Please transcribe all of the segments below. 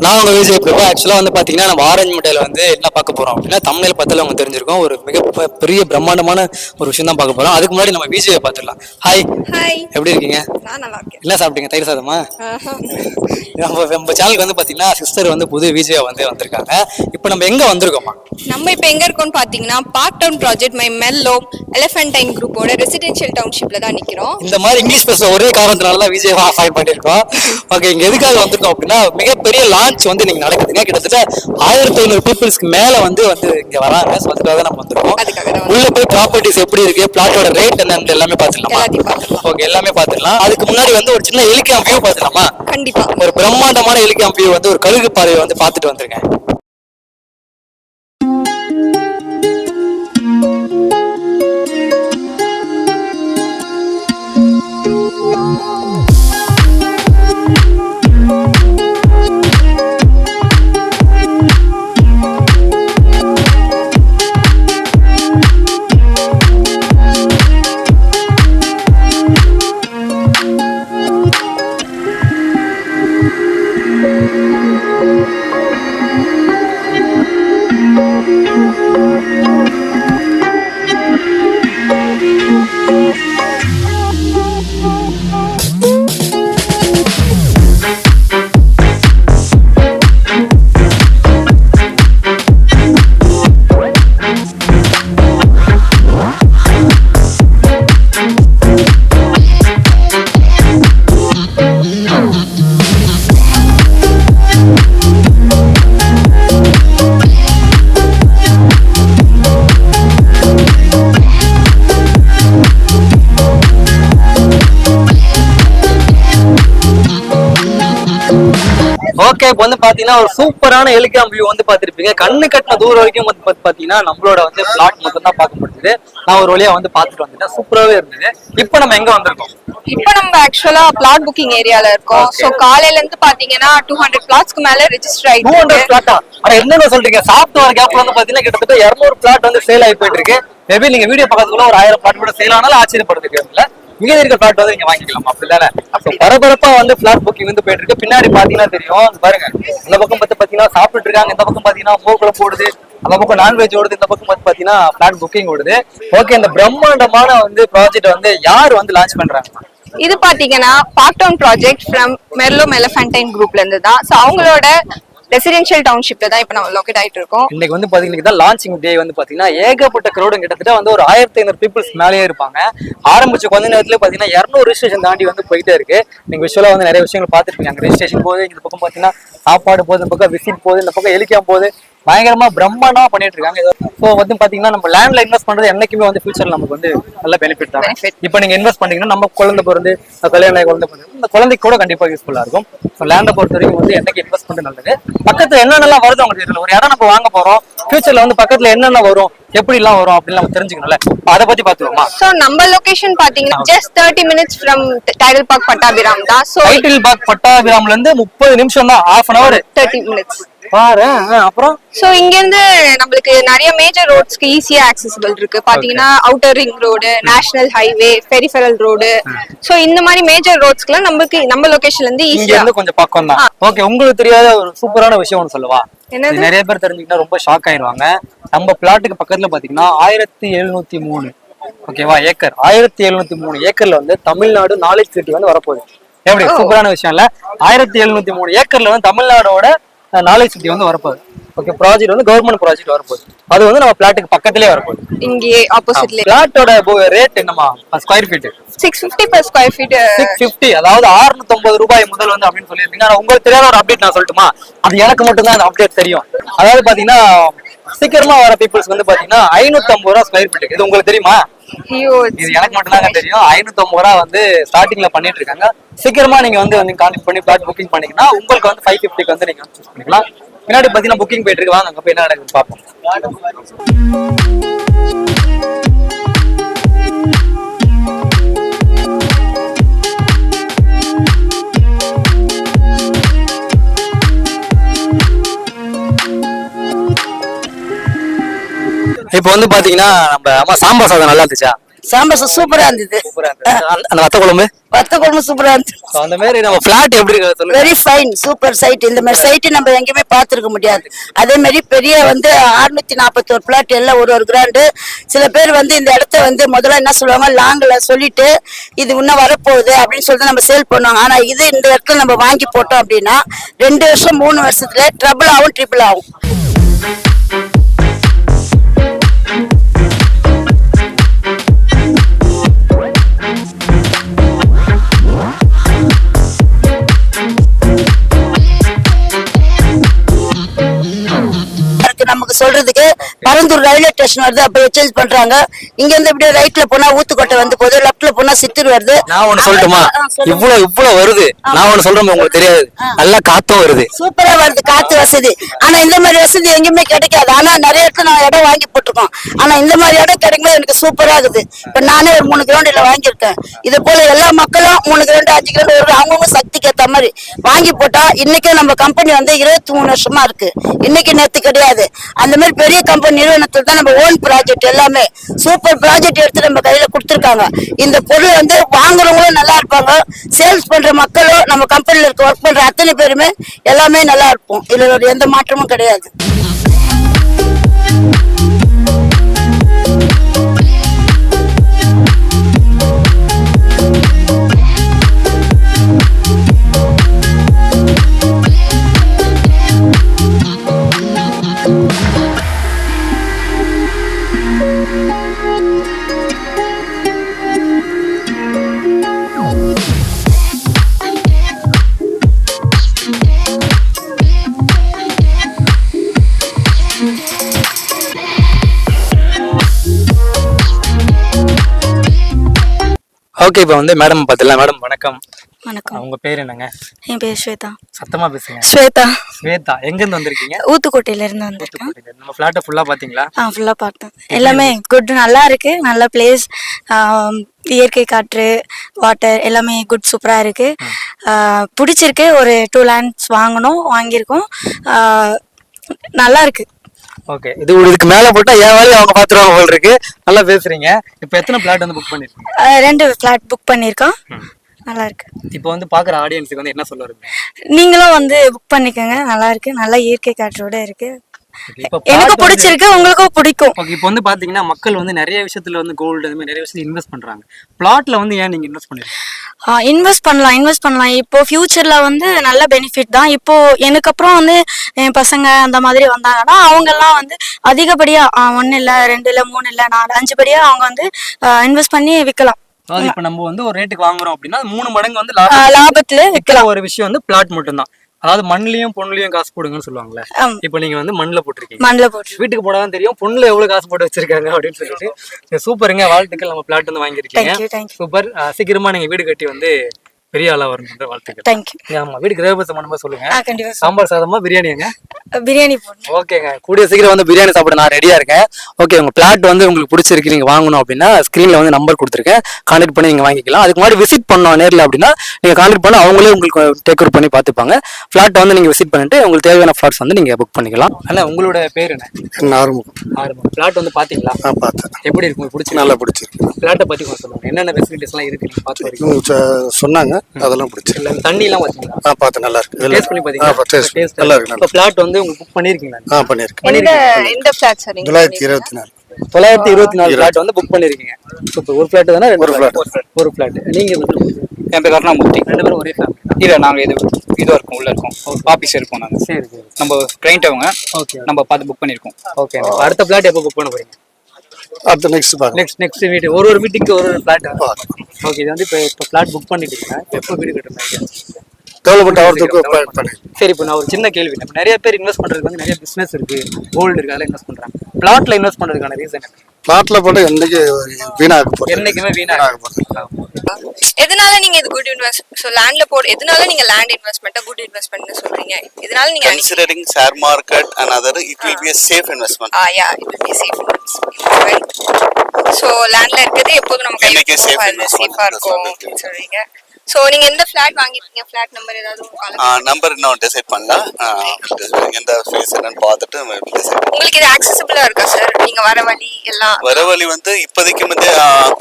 நான் உங்க விஜய் பிரபு. ஆக்சுவலா வந்து பாத்தீங்கன்னா நம்ம ஆரஞ்சு முட்டையில வந்து என்ன பார்க்க போறோம் அப்படின்னா தமிழ் பத்தில அவங்க தெரிஞ்சிருக்கோம். ஒரு பெரிய பிரம்மாண்டமான ஒரு விஷயம் தான் பார்க்க போறோம். அதுக்கு முன்னாடி நம்ம விஜயை பார்த்துடலாம். ஹாய். ஹாய். எப்படி இருக்கீங்க? நான் நல்லா இருக்கேன். என்ன சாப்பிட்டீங்க? தயிர் சாதமா? நம்ம சேனலுக்கு வந்து பாத்தீங்கன்னா சிஸ்டர் வந்து புது விஜயா வந்து வந்திருக்காங்க. இப்போ நம்ம எங்க வந்திருக்கோமா? நம்ம இப்போ எங்க இருக்கோம்னு பாத்தீங்கன்னா பார்க் டவுன் ப்ராஜெக்ட் மை மெல்லோ எலிஃபென்டைன் குரூப்போட ரெசிடென்ஷியல் டவுன்ஷிப்ல தான் நிக்கிறோம். இந்த மாதிரி இங்கிலீஷ் பேச ஒரே காரணத்தினால தான் விஜய் அப்பாயிண்ட் பண்ணிருக்கோம். ஓகே, இங்க எதுக்காக வந்திருக்கோம் அப்படின்னா மிகப்பெரிய லான்ச் வந்து நீங்க நடக்குதுங்க. கிட்டத்தட்ட 1500 பீப்புள்ஸ்க்கு மேல வந்து இங்க வராங்க. ஸோ அதுக்காக தான் நம்ம வந்திருக்கோம். உள்ள போய் ப்ராப்பர்ட்டிஸ் எப்படி இருக்கு, பிளாட்டோட ரேட் என்னன்னு எல்லாமே பார்த்துடலாமா? ஓகே, எல்லாமே பார்த்துடலாம். அதுக்கு முன்னாடி வந்து ஒரு சின்ன ஹெலிகாம் வியூ பார்த்துடலாமா? கண்டிப்பா. ஒரு பிரம்மாண்டமான ஹெலிகாம் வியூ வந்து ஒரு கழுகு பாறையை வந்து பார்த்துட்டு வந்திருக்கேன். ஓகே, இப்போ வந்து பாத்தீங்கன்னா ஒரு சூப்பரான ஹெலிகாம் வியூ வந்து பாத்திருப்பீங்க. கண்ணு கட்டின தூரம் வரைக்கும் வந்து பாத்தீங்கன்னா நம்மளோட வந்து பிளாட் மட்டும் தான் பார்க்க முடியுது. நான் ஒரு வழியா வந்து பாத்துட்டு வந்துட்டேன். சூப்பராவே இருந்தது. இப்போ நம்ம எங்க வந்திருக்கோம்? இப்போ நம்ம ஆக்சுவலா பிளாட் புக்கிங் ஏரியால இருக்கோம். சோ காலையில இருந்து பாத்தீங்கன்னா 200 பிளாட்ஸ்க்கு மேல ரெஜிஸ்டர் ஆயிட்டு 200 பிளாட்டா? அட என்னங்க சொல்றீங்க? சாப்பிட்டு வர கேப்ல வந்து பாத்தீங்கன்னா கிட்டத்தட்ட 200 பிளாட் வந்து சேல் ஆகி போயிட்டு இருக்கு. மேபி நீங்க வீடியோ பார்க்கறதுக்குள்ள ஒரு 1000 பிளாட் கூட சேல் ஆனாலும் ஆச்சரியப்படுறதுக்கு இல்ல. இங்க இருக்க பிளாட் வந்து நீங்க வாங்கிக்கலாம். அப்படிதானே? பரபரப்பா வந்து பிளாட் புக்கிங் வந்து போயிட்டு இருக்கு. பின்னாடி பாத்தீங்கன்னா தெரியும், பாருங்க. இந்த பக்கம் பாத்தீங்கன்னா சாப்பிட்டு இருக்காங்க, இந்த பக்கம் பாத்தீங்கன்னா மோர்குளம் போடுது, அந்த பக்கம் நான்வெஜ் ஓடுது, இந்த பக்கம் பாத்தீங்கன்னா பிளாட் புக்கிங் ஓடுது. ஓகே, இந்த பிரம்மாண்டமான வந்து ப்ராஜெக்ட் வந்து யார் வந்து லான்ச் பண்றாங்க? இது பாத்தீங்கன்னா பார்க் டவுன் ப்ராஜெக்ட் ஃப்ரம் மெர்லோ எலிஃபென்டைன் குரூப்ல இருந்து தான். சோ அவங்களோட ரெசிடென்ஷியல் டவுன்ஷிப்ல தான் இப்போ நம்ம லொகேட் ஆயிட்டு இருக்கோம். இன்னைக்கு வந்து பாத்தீங்கன்னா லான்ச்சிங் டே வந்து பாத்தீங்கன்னா ஏகப்பட்ட கிரௌடு, கிட்டத்தட்ட வந்து ஒரு 1500 பீப்புள்ஸ் மேலேயே இருப்பாங்க. ஆரம்பிச்ச கொஞ்ச நேரத்துல பாத்தீங்கன்னா 200 ரெஜிஸ்ட்ரேஷன் தாண்டி வந்து போயிட்டே இருக்கு. நீங்க விஷுவலா வந்து நிறைய விஷயங்கள் பாத்துருப்பீங்க. அங்க ரெஜிஸ்ட்ரேஷன் போகுது, இந்த பக்கம் பாத்தீங்கன்னா சாப்பாடு போகுது, இந்த பக்கம் விசிட் போகுது, இந்த பக்கம் ஹெலிகாம் போகுது. பயங்கரமா பிரம்மாண்டமா பண்ணிட்டு இருக்காங்க. ஸோ வந்து பாத்தீங்கன்னா நம்ம லேண்ட்ல இன்வெஸ்ட் பண்றது என்னைக்குமே வந்து ஃபியூச்சர்ல நமக்கு வந்து நல்ல பெனிஃபிட் தான். இப்போ நீங்க இன்வெஸ்ட் பண்ணீங்கன்னா நம்ம குழந்தை பிறந்து கல்யாணம் குழந்தை பிறந்து இந்த குழந்தைக்கு கூட கண்டிப்பா யூஸ்ஃபுல்லா இருக்கும். ஸோ லேண்டை பொறுத்த வரைக்கும் வந்து என்னைக்கு இன்வெஸ்ட் பண்றது நல்லது. பக்கத்துல என்னென்னலாம் வருது உங்களுக்கு தெரியல. ஒரு இடம் நம்ம வாங்க போறோம், ஃபியூச்சர்ல வந்து பக்கத்துல என்னென்ன வரும், எப்படி எல்லாம் வரும் அப்படின்னு நம்ம தெரிஞ்சுக்கணும்ல. அதை பத்தி பாத்துருவோமா? சோ நம்ம லொகேஷன் பாத்தீங்கன்னா just 30 minutes from Tidel park Pattabiram தான். சோ டைடல் பார்க் பட்டாபிராம்ல இருந்து 30 நிமிஷம் தான், half an hour, 30 minutes பாரு. அப்புறம் சோ இங்க இருந்து நம்மளுக்கு நிறைய மேஜர் ரோட்ஸ்க்கு ஈஸியா ஆக்சஸபிள் இருக்கு. பாத்தீங்கன்னா outer ring road, national highway, peripheral road. So இந்த மாதிரி மேஜர் ரோட்ஸ்க்குலாம் நமக்கு நம்ம லொகேஷன்ல இருந்து இங்க ஈஸியா இருந்து கொஞ்சம் பக்கம் தான். ஓகே, உங்களுக்கு தெரியாத ஒரு சூப்பரான விஷயம் ஒன்று சொல்லவா? நிறைய பேர் தெரிஞ்சுக்கிட்டா ரொம்ப ஷாக் ஆயிடுவாங்க. நம்ம பிளாட்டுக்கு பக்கத்துல பாத்தீங்கன்னா 1703 ஓகேவா ஏக்கர், 1703 ஏக்கர்ல வந்து தமிழ்நாடு நாலேஜ் சிட்டி வந்து வரப்போகுது. எப்படி சூப்பரான விஷயம் இல்ல? 1703 ஏக்கர்ல வந்து தமிழ்நாடோட நாலேஜ் சிட்டி வந்து வரப்போகுது. ஓகே, ப்ராஜெக்ட் வந்து கவர்மெண்ட் ப்ராஜெக்ட் வரப்போகுது. அது வந்து நம்ம பிளாட்டுக்கு பக்கத்திலே வரப்போகுது. இங்கே ஆப்போசிட்ல. பிளாட்டோட ரேட் என்னமா? Square feet 650 per square feet. 650, அதாவது 650 ரூபாய் முதல் வந்து அப்படின்னு சொல்லியிருந்தீங்க. ஆனா உங்களுக்கு தெரியாத ஒரு அப்டேட் நான் சொல்லட்டுமா? அது எனக்கு மட்டும் தான் அந்த அப்டேட் தெரியும். அதாவது பாத்தீங்கன்னா சீக்கிரமா வர பீப்புள்ஸ் வந்து பாத்தீங்கன்னா 550 ரூபாய் ஸ்கொயர் ஃபீட். இது உங்களுக்கு தெரியுமா? இது எனக்கு மட்டும் தாங்க தெரியும். 550 ரூபாய் வந்து ஸ்டார்டிங்ல பண்ணிட்டு இருக்காங்க. சீக்கிரமா நீங்க வந்து கான்டாக்ட் பண்ணி பிளாட் புக்கிங் பண்ணீங்கன்னா உங்களுக்கு வந்து 550க்கு வந்து நீங்க சூஸ் பண்ணிக்கலாம். பின்னாடி பாத்தீங்கன்னா புக்கிங் போயிட்டு இருக்கு. வாங்க அங்க போய் என்ன நடக்குதுன்னு பார்ப்போம். இப்போ வந்து பாத்தீங்கன்னா நம்ம அம்மா சாம்பார் சாதம் நல்லா இருந்துச்சா? சாம்பார் சூப்பரா இருந்தது. சூப்பரா இருந்தது. அந்த வத்த குழம்பு சூப்பரா இருந்தது. அந்த மாதிரி நம்ம பிளாட் எப்படி இருக்கு சொல்லுங்க. Very fine, super site. இந்த மாதிரி சைட் நம்ம எங்கேயுமே பார்த்திருக்க முடியாது. அதே மாதிரி பெரிய 641 பிளாட் எல்லாம் ஒரு கிராண்டு. சில பேர் இந்த இடத்த முதல்ல என்ன சொல்லுவாங்க, லாங்ல சொல்லிட்டு இது இன்னும் வரப்போகுது அப்படின்னு சொல்லிட்டு நம்ம சேல் பண்ணுவாங்க. ஆனா இது இந்த இடத்துல நம்ம வாங்கி போட்டோம் அப்படின்னா 2 வருஷம் 3 வருஷத்துல ட்ரபிள் ஆகும், ட்ரிபிள் ஆகும். நமக்கு சொல்றதுக்கு பரந்தூர் ரயில்வே ஸ்டேஷன் வருது, அப்ப எக்ஸ்சேஞ்ச் பண்றாங்க. இங்க இருந்து இப்படியே ரைட்ல போனா ஊத்துக்கோட்டை போகுது, லெப்ட்ல போனா சித்தூர் வருது. நான் ஒண்ணு சொல்லட்டுமா, இவ்வளவு வருது. நான் ஒண்ணு சொல்றேன், உங்களுக்கு தெரியாது, நல்லா காத்தும் வருது, சூப்பரா வருது காத்து வசதி. ஆனா இந்த மாதிரி வசதி எங்கேயுமே கிடைக்காது. ஆனா நிறைய இடத்துல நான் இடம் வாங்கி போட்டிருக்கோம். ஆனா இந்த மாதிரி இடம் கிடைக்கும்போது எனக்கு சூப்பரா இருக்குது. இப்ப நானே ஒரு 3 கிரவுண்ட் வாங்கியிருக்கேன். இது போல எல்லா மக்களும் 3 கிரவுண்ட் 5 கிரவுண்ட் அவங்கவுங்க சக்திக்கு ஏற்ற மாதிரி வாங்கி போட்டா இன்னைக்கு நம்ம கம்பெனி 23 வருஷமா இருக்கு. இன்னைக்கு நேத்து கிடையாது. அந்த மாதிரி பெரிய கம்பெனி நிறுவனத்துல தான் நம்ம ஓன் ப்ராஜெக்ட் எல்லாமே சூப்பர் ப்ராஜெக்ட் எடுத்து நம்ம கையில கொடுத்துருக்காங்க. இந்த பொருள் வாங்குறவங்களும் நல்லா இருப்பாங்க, சேல்ஸ் பண்ற மக்களும் நம்ம கம்பெனில இருக்க ஒர்க் பண்ற அத்தனை பேருமே எல்லாமே நல்லா இருப்போம். இதுல எந்த மாற்றமும் கிடையாது. ஓகே, இப்போ மேடம் பார்த்துலாம். மேடம் வணக்கம். வணக்கம். உங்க பேர் என்னங்க? என் பேர் ஸ்வேதா. சத்தமா பேசுங்க. ஸ்வேதா. எங்க இருந்து வந்திருக்கீங்க? ஊத்துக்கோட்டையில இருந்து வந்திருக்கேன். நம்ம ஃபிளாட்டை ஃபுல்லா பாத்தீங்களா? ஃபுல்லா பார்த்தேன். எல்லாமே குட், நல்லா இருக்கு. நல்ல பிளேஸ், இயற்கை காற்று, வாட்டர் எல்லாமே குட், சூப்பரா இருக்கு. பிடிச்சிருக்கு. ஒரு 2 லேண்ட்ஸ் வாங்கியிருக்கோம். நல்லா இருக்கு. ஓகே, இதுக்கு மேல போட்டா என் வேலையை அவங்க பாத்துருவாங்க போல இருக்கு. நல்லா பேசுறீங்க. இப்போ எத்தனை பிளாட் புக் பண்ணிருக்கீங்க? 2 பிளாட் புக் பண்ணிருக்கோம். நல்லா இருக்கு. இப்போ பாக்குற ஆடியன்ஸ்க்கு என்ன சொல்ல வருங்க? நீங்களும் புக் பண்ணிக்கோங்க. நல்லா இருக்கு. நல்ல இயற்கை காற்றோட இருக்கு. எனக்கு பிடிச்சிருக்கு, உங்களுக்கும் பிடிக்கும். ஓகே, இப்போ பாத்தீங்கன்னா மக்கள் நிறைய விஷயத்துல கோல்டு அந்த மாதிரி நிறைய விஷயத்துல இன்வெஸ்ட் பண்றாங்க. பிளாட்ல ஏன் நீங்க இன்வெஸ்ட் பண்ணிருக்கீங்க? இன்வெஸ்ட் பண்ணலாம். இப்போ ஃபியூச்சர்ல நல்ல பெனிஃபிட் தான். இப்போ எனக்கு அப்புறம் என் பசங்க அந்த மாதிரி வந்தாங்கன்னா அவங்க எல்லாம் அதிகப்படியா 1 இல்ல 2 இல்ல 3 இல்ல 4 5 படியா அவங்க இன்வெஸ்ட் பண்ணி விற்கலாம். இப்ப நம்ம ஒரு ரேட்டுக்கு வாங்குறோம் அப்படின்னா 3 மடங்கு லாபத்துல விற்கலாம். ஒரு விஷயம் பிளாட் மட்டும் தான். அதாவது மண்ணிலையும் பொண்ணுலயும் காசு போடுங்கன்னு சொல்லுவாங்கல்ல. இப்ப நீங்க மண்ணுல போட்டிருக்கீங்க. வீட்டுக்கு போடாதான் தெரியும் பொண்ணுல எவ்வளவு காசு போட்டு வச்சிருக்காங்க அப்படின்னு சொல்லிட்டு. சூப்பருங்க, வாழ்த்துக்கள். நம்ம பிளாட் வாங்கிருக்கீங்க. சூப்பர். சீக்கிரமா நீங்க வீடு கட்டி பெரிய ஆளா வரணுன்ற வாழ்த்துக்கள். ஆமா, வீடு கிரகப சம்பந்தமா சொல்லுங்க. சாம்பார் சாதமா பிரியாணிங்க? பிரியாணி. ஓகேங்க, கூடிய சீக்கிரம் பிரியாணி சாப்பிட நான் ரெடியா இருக்கேன். ஓகே, உங்க பிளாட் உங்களுக்கு பிடிச்சிருக்கு, நீங்க வாங்கணும் அப்படின்னா ஸ்கிரீன்ல நம்பர் கொடுத்துருக்கேன், கான்டாக்ட் பண்ணி நீங்க வாங்கிக்கலாம். அதுக்கு முன்னாடி விசிட் பண்ணோம் நேரில் அப்படின்னா நீங்க கான்டாக்ட் பண்ண அவங்களே உங்களுக்கு டேக் ஓவர் பண்ணி பார்த்துப்பாங்க. பிளாட் நீங்க விசிட் பண்ணிட்டு உங்களுக்கு தேவையான பிளாட்ஸ் நீங்க புக் பண்ணிக்கலாம். ஆனா உங்களோட பேர் என்ன? ஆறுமுகம். பிளாட் பாத்தீங்களா? பார்த்தேன். எப்படி இருக்கு? பிடிச்சி? நல்லா பிடிச்சிருக்கு. பிளாட்டை பத்தி சொல்லுங்க, என்னென்ன ஃபெசிலிட்டிஸ் எல்லாம் இருக்கு நீங்க பார்த்து வரைக்கும் சொன்னாங்க. அதெல்லாம் பிடிச்சிருக்கு. தண்ணி எல்லாம் பாத்தீங்களா? பார்த்தேன், நல்லா இருக்கு. டேஸ்ட் பண்ணி பாத்தீங்களா? நல்லா இருக்கு. இப்போ பிளாட் உங்களுக்கு புக் பண்ணிருக்கீங்களா? பண்ணிருக்கேன். எந்த பிளாட் சார்? 924. 924 பிளாட் புக் பண்ணிருக்கீங்க. சூப்பர். ஒரு பிளாட் தானே? ஒரு பிளாட். நீங்க என் பேர் கருணாமூர்த்தி. 2 பேரும் ஒரே ஃபேமிலி? இல்ல, நாங்க இதுவா இருக்கோம், உள்ள இருக்கோம், ஆபீஸ் இருக்கோம் நாங்க. சரி. நம்ம கிளைண்ட் அவங்க. ஓகே, நம்ம பார்த்து புக் பண்ணிருக்கோம். ஓகே. அடுத்த பிளாட் எப்போ புக் பண்ண போறீங்க? அடுத்த நெக்ஸ்ட் மீட்டிங். ஒரு மீட்டிங்க்கு ஒரு பிளாட். ஓகே, இது இப்போ பிளாட் புக் பண்ணிட்டீங்க. எப்போ வீடு கட்டுறீங்க? டெவலப்மெண்ட் ஆகிறதுக்கு. சரி, இப்போ நான் ஒரு சின்ன கேள்வி. இப்போ நிறைய பேர் இன்வெஸ்ட் பண்றதுக்கு நிறைய பிசினஸ் இருக்கு, கோல்டு இருக்கு, அதெல்லாம் இன்வெஸ்ட் பண்றாங்க. பிளாட்ல இன்வெஸ்ட் பண்றதுக்கான ரீசன் என்ன? பிளாட்ல போட்டு என்னைக்கு வீணாக போகுது? என்னைக்குமே வீணாக போகுது. எதனால நீங்க இது குட் இன்வெஸ்ட்? சோ லேண்ட்ல எதனால நீங்க லேண்ட் இன்வெஸ்ட்மென்ட் குட் இன்வெஸ்ட்மென்ட்னு சொல்றீங்க? இதனால நீங்க considering share market and other, it will be a safe investment. Yeah, it will be safe investment. So landல இருக்குது எப்போதும் நம்ம கையில சேஃபா இருக்கும் சொல்றீங்க. சோ நீங்க எந்த ஃபிளாட் வாங்கிருக்கீங்க? ஃபிளாட் நம்பர் ஏதாவது நம்பர் இன்னும் டிசைட் பண்ணலாம். எந்த ஃபேஸ் என்னன்னு பார்த்துட்டு டிசைட். உங்களுக்கு இது ஆக்சஸபிளா இருக்கா சார்? நீங்க வர வழி எல்லாம் வர வழி வந்து இப்போதைக்கு வந்து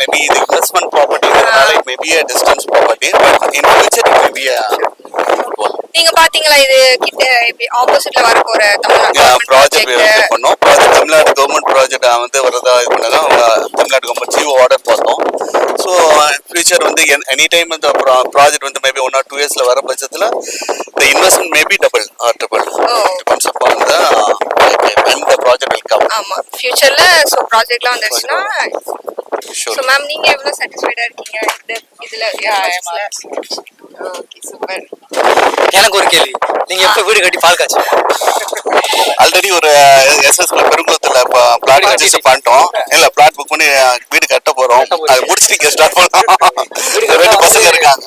மேபி இது இன்வெஸ்ட்மெண்ட் ப்ராப்பர்ட்டினால it maybe a distance property but in future it may be a நீங்க பாத்தீங்களா இது கிட்ட இப்படி ஆப்போசிட்ல வர போற தமிழ்நாடு ப்ராஜெக்ட் பண்ணோம். ப்ராஜெக்ட் தமிழ்நாடு கவர்மெண்ட் ப்ராஜெக்ட் வந்து வரதா இது பண்ணாங்க. தமிழ்நாடு கவர்மெண்ட் ஜியோ ஆர்டர் பார்த்தோம். ஸோ ஃபியூச்சர் வந்து எனி டைம் இந்த ப்ராஜெக்ட் வந்து மேபி 1 or 2 yearsல வர பட்சத்தில் the investment may be double or triple. Depends upon the when the project will come. ஆமா ஃபியூச்சர்ல சோ ப்ராஜெக்ட்லாம் வந்துச்சுனா Sure. சோ மேம் நீங்க எவ்வளவு சாட்டிஸ்ஃபைடா இருக்கீங்க இதுல? Okay super. எனக்கு ஒரு கேள்வி, நீங்க எப்ப வீடு கட்டி பால் காய்ச்சி? ஆல்ரெடி ஒரு எஸ்எஸ்ல பெருங்குளத்துல பிளாட் ரெஜிஸ்டர் பண்ணிட்டோம். இல்ல பிளாட் புக் பண்ணி வீடு கட்ட போறோம். அது முடிச்சுட்டு ஸ்டார்ட் பண்ணோம். 2 பசங்க இருக்காங்க.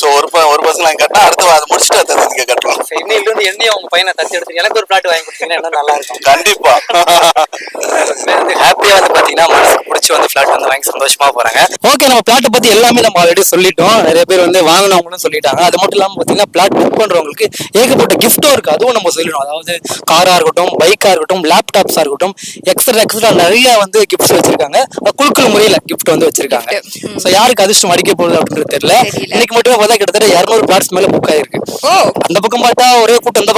சோ ஒரு பசங்க நாங்க கட்டினா அடுத்து அதை முடிச்சுட்டு அடுத்து நீங்க கட்டலாம். இன்னையில இருந்து என்னையும் உங்க பையனை தத்தி எடுத்து எனக்கு ஒரு பிளாட் வாங்கி கொடுத்தீங்கன்னா இன்னும் நல்லா இருக்கும். கண்டிப்பா வந்து ஹாப்பியா வந்து பாத்தீங்கன்னா மனசுக்கு பிடிச்சி வந்து பிளாட் வந்து வாங்கி சந்தோஷமா போறாங்க. ஓகே, நம்ம பிளாட்டை பத்தி எல்லாமே நம்ம ஆல்ரெடி சொல்லிட்டோம். நிறைய பேர் வந்து வாங்கினவங்களும் சொல்லிட்டாங்க. அது மட்டும் இல்லாம பாத்தீங்கன்னா பிளாட் புக் பண்றவங்களுக்கு ஏகப்பட்ட கிஃப்டும் இருக்கு. அதுவும் நம்ம சொல்லணும். அதாவது காரா இருக்கட்டும், பைக்கா இருக்கட்டும், லேப்டாப்ஸா இருக்கட்டும், எக்ஸ்ட்ரா நிறைய வந்து கிஃப்ட்ஸ் வச்சிருக்காங்க. குழுக்கள் முறையில கிஃப்ட் வந்து வச்சிருக்காங்க. சோ யாருக்கு அதிர்ஷ்டம் அடிக்க போகுது அப்படின்றது தெரியல. இன்னைக்கு மட்டுமே பார்த்தா கிட்டத்தட்ட 200 பிளாட்ஸ் மேல புக் ஆயிருக்கு. அந்த பக்கம் பார்த்தா ஒரே கூட்டம்,